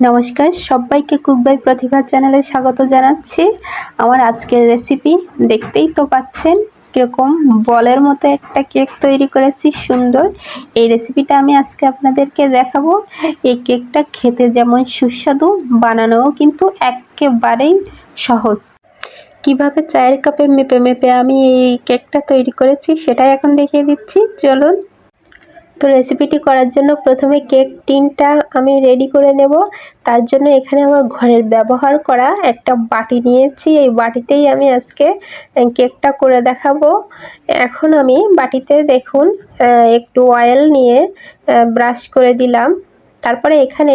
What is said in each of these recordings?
নমস্কার, সবাইকে cook by প্রতিভা চ্যানেলে স্বাগত জানাচ্ছি। আমার আজকের রেসিপি দেখতেই তো পাচ্ছেন, কীরকম বলের মতো একটা কেক তৈরি করেছি সুন্দর। এই রেসিপিটা আমি আজকে আপনাদেরকে দেখাবো। এই কেকটা খেতে যেমন সুস্বাদু, বানানোও কিন্তু একেবারেই সহজ। কিভাবে চায়ের কাপে মেপে মেপে আমি এই কেকটা তৈরি করেছি সেটাই এখন দেখিয়ে দিচ্ছি, চলুন। তো রেসিপিটি করার জন্য প্রথমে কেক টিনটা আমি রেডি করে নেব। তার জন্য এখানে আমার ঘরের ব্যবহার করা একটা বাটি নিয়েছি। এই বাটিতেই আমি আজকে কেকটা করে দেখাবো। এখন আমি বাটিতে দেখুন একটু অয়েল নিয়ে ব্রাশ করে দিলাম। তারপরে এখানে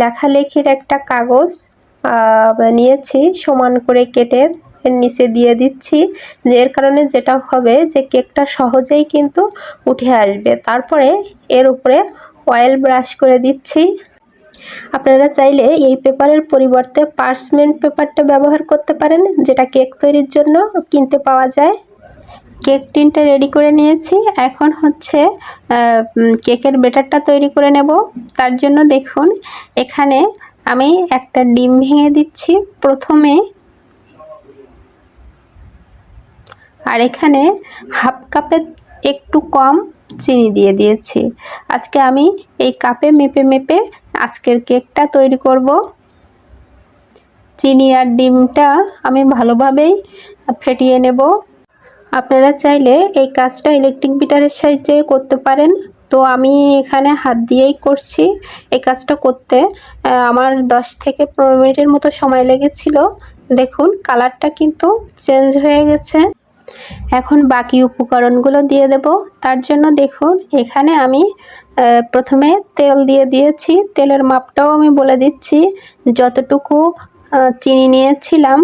লেখালেখির একটা কাগজ নিয়েছি, সমান করে কেটে এর নিচে দিয়ে দিচ্ছি, যে এর কারণে যেটা হবে যে কেকটা সহজেই কিন্তু উঠে আসবে। তারপরে এর উপরে অয়েল ব্রাশ করে দিচ্ছি। আপনারা চাইলে এই পেপারের পরিবর্তে পার্চমেন্ট পেপারটা ব্যবহার করতে পারেন, যেটা কেক তৈরির জন্য কিনতে পাওয়া যায়। কেক টিনটা রেডি করে নিয়েছি। এখন হচ্ছে কেকের ব্যাটারটা তৈরি করে নেব। তার জন্য দেখুন এখানে আমি একটা ডিম ভেঙে দিচ্ছি প্রথমে, আর এখানে হাফ কাপের একটু কম চিনি দিয়ে দিয়েছি। আজকে আমি এই কাপে মেপে মেপে আজকের কেকটা তৈরি করব। চিনি আর ডিমটা আমি ভালোভাবেই ফেটিয়ে নেব। আপনারা চাইলে এই কাজটা ইলেকট্রিক বিটারের সাহায্যে করতে পারেন, তো আমি এখানে হাত দিয়েই করছি। এই কাজটা করতে আমার 10 থেকে 15 মিনিটের মতো সময় লেগেছিল। দেখুন কালারটা কিন্তু চেঞ্জ হয়ে গেছে। এখন বাকি উপকরণগুলো দিয়ে দেব। তার জন্য দেখুন এখানে আমি প্রথমে তেল দিয়ে দিয়েছি। তেলের মাপটাও আমি বলে দিচ্ছি, যতটুকু চিনি নিয়েছিলাম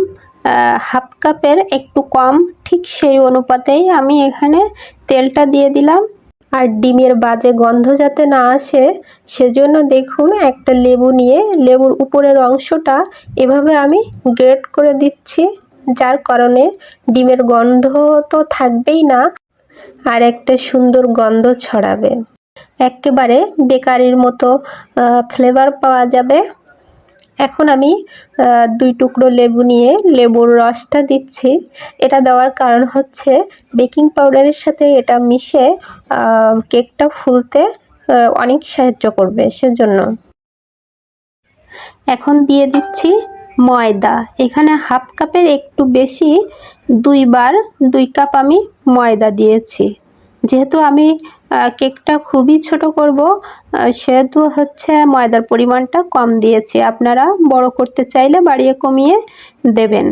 হাফ কাপের একটু কম, ঠিক সেই অনুপাতেই আমি এখানে তেলটা দিয়ে দিলাম। আর ডিমের বাজে গন্ধ যাতে না আসে সেজন্য দেখুন একটা লেবু নিয়ে লেবুর উপরের অংশটা এভাবে আমি গ্রেট করে দিচ্ছি, যার কারণে ডিমের গন্ধ তো থাকবেই না, আর একটা সুন্দর গন্ধ ছড়াবে। একেবারে বেকারির মতো ফ্লেভার পাওয়া যাবে। এখন আমি 2 টুকরো লেবু নিয়ে লেবুর রসটা দিচ্ছি। এটা দেওয়ার কারণ হচ্ছে বেকিং পাউডারের সাথে এটা মিশে কেকটা ফুলতে অনেক সাহায্য করবে, সেজন্য। এখন দিয়ে দিচ্ছি ময়দা। এখানে হাফ কাপের একটু বেশি 2 কাপ আমি ময়দা দিয়েছি। যেহেতু আমি কেকটা খুবই ছোট করব, সেহেতু হচ্ছে ময়দার পরিমাণটা কম দিয়েছি। আপনারা বড় করতে চাইলে বাড়িয়ে কমিয়ে দেবেন।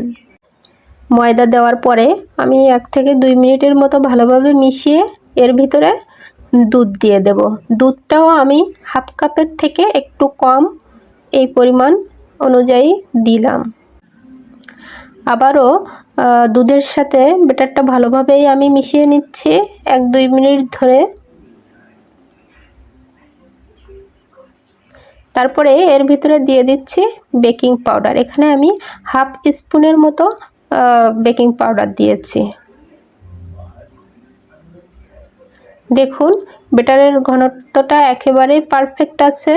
ময়দা দেওয়ার পরে আমি 1 থেকে 2 মিনিটের মতো ভালোভাবে মিশিয়ে এর ভিতরে দুধ দিয়ে দেব। দুধটাও আমি হাফ কাপের থেকে একটু কম এই পরিমাণ অনুযায়ী দিলাম। আবারও দুধের সাথে ব্যাটারটা ভালোভাবেই আমি মিশিয়ে নিচ্ছি 1-2 মিনিট ধরে। তারপরে এর ভিতরে দিয়ে দিচ্ছি বেকিং পাউডার। এখানে আমি হাফ স্পুনের মতো বেকিং পাউডার দিয়েছি। দেখুন ব্যাটারের ঘনত্বটা একেবারেই পারফেক্ট আছে।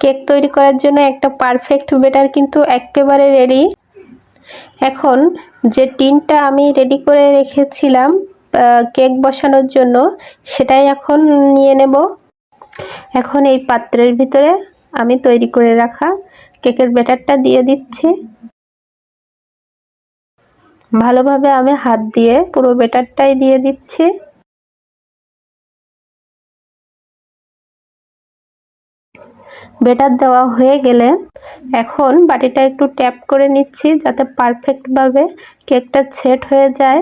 কেক তৈরি করার জন্য একটা পারফেক্ট ব্যাটার কিন্তু একেবারে রেডি। এখন যে টিনটা আমি রেডি করে রেখেছিলাম কেক বসানোর জন্য, সেটাই এখন নিয়ে নেব। এখন এই পাত্রের ভিতরে আমি তৈরি করে রাখা কেকের ব্যাটারটা দিয়ে দিচ্ছি। ভালোভাবে আমি হাত দিয়ে পুরো ব্যাটারটাই দিয়ে দিচ্ছি। ব্যাটার দেওয়া হয়ে গেলে এখন বাটিটা একটু ট্যাপ করে নিচ্ছি, যাতে পারফেক্টভাবে কেকটা সেট হয়ে যায়।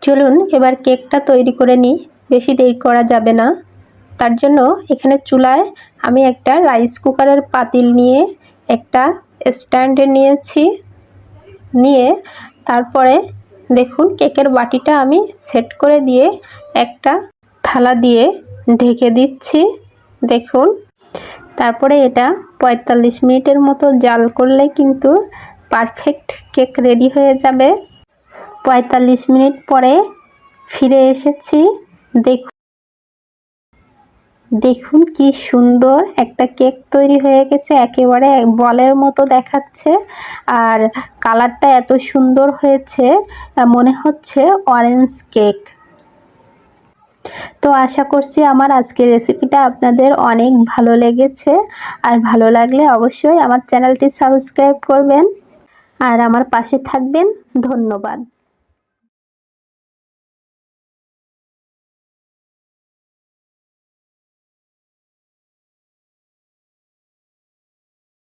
চলুন এবার কেকটা তৈরি করে নিই, বেশি দেরি করা যাবে না। তার জন্য এখানে চুলায় আমি একটা রাইস কুকারের পাতিল নিয়ে একটা স্ট্যান্ড নিয়েছি। নিয়ে তারপরে দেখুন কেকের বাটিটা আমি সেট করে দিয়ে একটা থালা দিয়ে ঢেকে দিচ্ছি। দেখুন তারপরে এটা 45 মিনিটের মতো জাল করলে কিন্তু পারফেক্ট কেক রেডি হয়ে যাবে। 45 মিনিট পরে ফিরে এসেছি। দেখুন কি সুন্দর একটা কেক তৈরি হয়ে গেছে, একেবারে বলের মতো দেখাচ্ছে। আর কালারটা এত সুন্দর হয়েছে, মনে হচ্ছে অরেঞ্জ কেক। তো আশা করছি আমার আজকের রেসিপিটা আপনাদের অনেক ভালো লেগেছে। আর ভালো লাগলে অবশ্যই আমার চ্যানেলটি সাবস্ক্রাইব করবেন আর আমার পাশে থাকবেন। ধন্যবাদ।